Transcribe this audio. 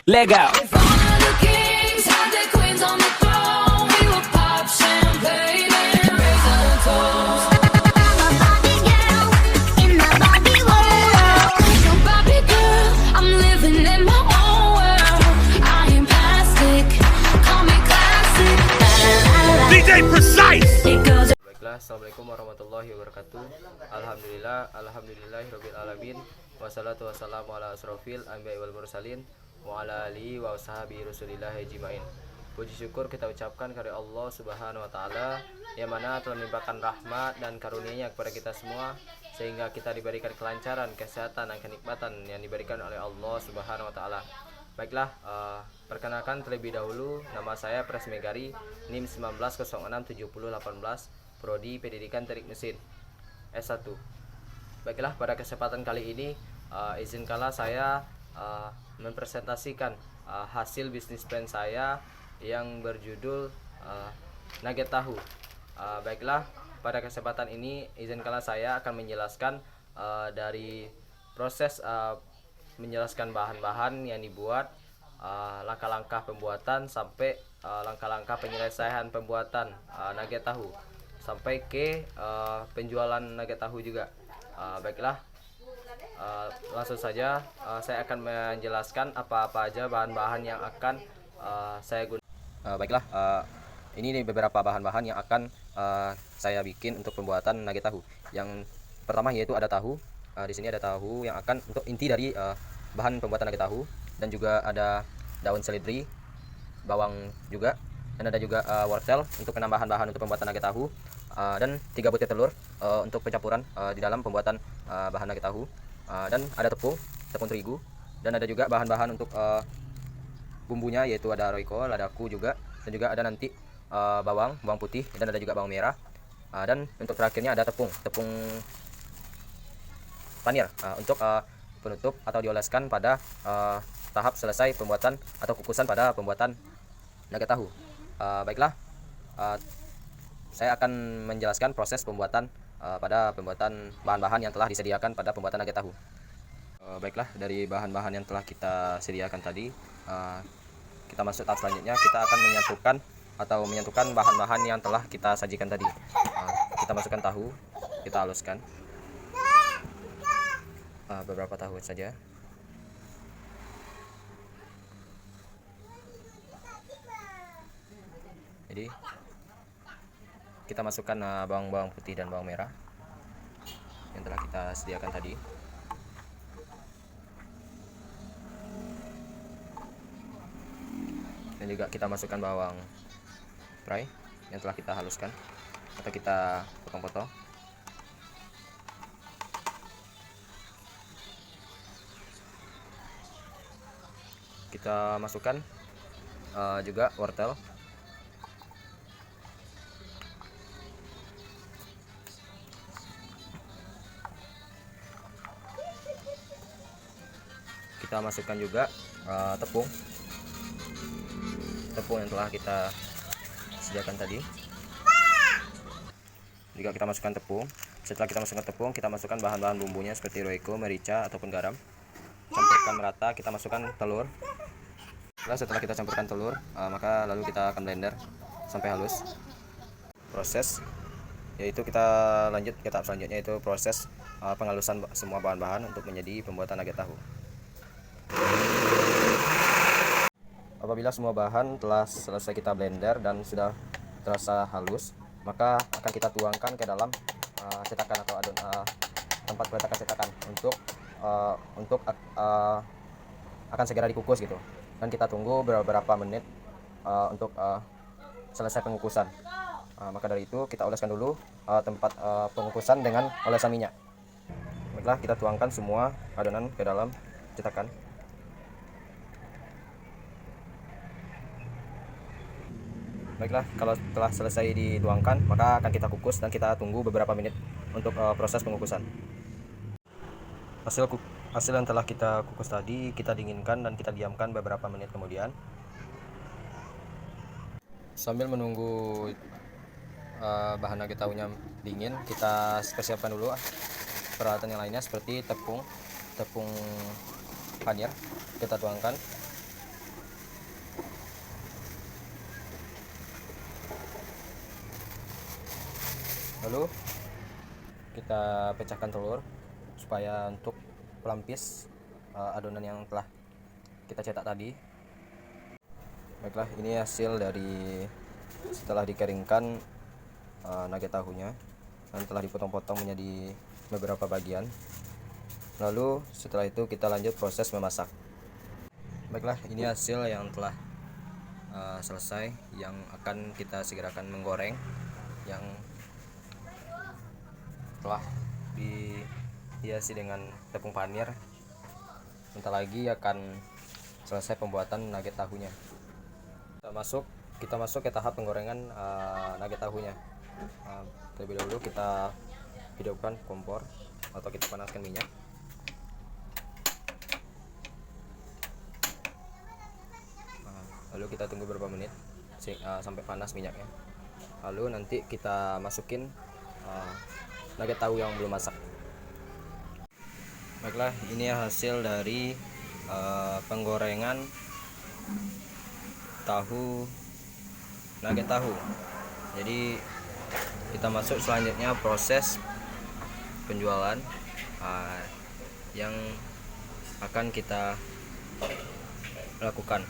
Let go. If all of the kings had their queens on the throne, we would pop champagne and raise a toast. I'm a Barbie girl in the Barbie world. So Barbie girl, I'm living in my own world. I am plastic, call me classic. DJ Precise. It goes. Baiklah, assalamualaikum warahmatullahi wabarakatuh. Alhamdulillahirabbil alamin. Wassalatu wassalamu ala asrofil anbiya'i wal mursalin wa ala alihi wa washabihi rasulillah ajmain. Puji syukur kita ucapkan kepada Allah Subhanahu wa taala yang mana telah melimpahkan rahmat dan karunia-Nya kepada kita semua sehingga kita diberikan kelancaran, kesehatan dan kenikmatan yang diberikan oleh Allah Subhanahu wa taala. Baiklah, perkenalkan terlebih dahulu, nama saya Pres Megari, NIM 19067018, Prodi Pendidikan Teknik Mesin S1. Baiklah, pada kesempatan kali ini izinkanlah saya mempresentasikan hasil bisnis plan saya yang berjudul Nugget Tahu. Baiklah, pada kesempatan ini izinkanlah saya akan menjelaskan dari proses menjelaskan bahan-bahan yang dibuat, langkah-langkah pembuatan sampai langkah-langkah penyelesaian pembuatan nugget tahu sampai ke penjualan nugget tahu juga. Baiklah, langsung saja saya akan menjelaskan apa-apa aja bahan-bahan yang akan saya gunakan. Baiklah, ini beberapa bahan-bahan yang akan saya bikin untuk pembuatan nugget tahu. Yang pertama yaitu ada tahu. Di sini ada tahu yang akan untuk inti dari bahan pembuatan nugget tahu, dan juga ada daun seledri, bawang juga, dan ada juga wortel untuk penambahan bahan untuk pembuatan nugget tahu, dan 3 butir telur untuk pencampuran di dalam pembuatan bahan nugget tahu, dan ada tepung terigu, dan ada juga bahan-bahan untuk bumbunya yaitu ada royco, ladaku juga, dan juga ada nanti bawang putih, dan ada juga bawang merah, dan untuk terakhirnya ada tepung panir untuk penutup atau dioleskan pada tahap selesai pembuatan atau kukusan pada pembuatan nugget tahu. Baiklah, saya akan menjelaskan proses pembuatan pada pembuatan bahan-bahan yang telah disediakan pada pembuatan nugget tahu. Baiklah, dari bahan-bahan yang telah kita sediakan tadi, kita masuk tahap selanjutnya. Kita akan menyatukan bahan-bahan yang telah kita sajikan tadi. Kita masukkan tahu, kita haluskan. Beberapa tahu saja. Jadi kita masukkan bawang putih dan bawang merah yang telah kita sediakan tadi. Dan juga kita masukkan bawang prai yang telah kita haluskan atau kita potong-potong. Kita masukkan juga wortel. Kita masukkan juga tepung yang telah kita sediakan tadi. Juga kita masukkan tepung. Setelah kita masukkan tepung, kita masukkan bahan-bahan bumbunya seperti royco, merica ataupun garam. Campurkan merata, kita masukkan telur. Setelah kita campurkan telur, maka lalu kita akan blender sampai halus. Proses yaitu kita lanjut ke tahap selanjutnya, yaitu proses penghalusan semua bahan-bahan untuk menjadi pembuatan nugget tahu. Apabila semua bahan telah selesai kita blender dan sudah terasa halus, maka akan kita tuangkan ke dalam cetakan atau tempat peletakan cetakan untuk akan segera dikukus gitu. Dan kita tunggu beberapa menit untuk selesai pengukusan. Maka dari itu kita oleskan dulu tempat pengukusan dengan olesan minyak. Baiklah, kita tuangkan semua adonan ke dalam cetakan. Baiklah, kalau telah selesai dituangkan, maka akan kita kukus dan kita tunggu beberapa menit untuk proses pengukusan. Hasil yang telah kita kukus tadi kita dinginkan dan kita diamkan beberapa menit kemudian. Sambil menunggu bahan nugget tahunya dingin, kita persiapkan dulu peralatan yang lainnya seperti tepung panir. Kita tuangkan Lalu kita pecahkan telur supaya untuk pelapis adonan yang telah kita cetak tadi. Baiklah, ini hasil dari setelah dikeringkan nugget tahunya dan telah dipotong-potong menjadi beberapa bagian. Lalu setelah itu kita lanjut proses memasak. Baiklah, ini hasil yang telah selesai, yang akan kita segerakan menggoreng, yang telah dihiasi dengan tepung panir. Bentar lagi akan selesai pembuatan nugget tahunya. Kita masuk ke tahap penggorengan nugget tahunya. Terlebih dahulu kita hidupkan kompor atau kita panaskan minyak. Lalu kita tunggu beberapa menit sampai panas minyaknya. Lalu nanti kita masukin nugget tahu yang belum masak. Baiklah, ini hasil dari penggorengan nugget tahu. Jadi kita masuk selanjutnya proses penjualan yang akan kita lakukan.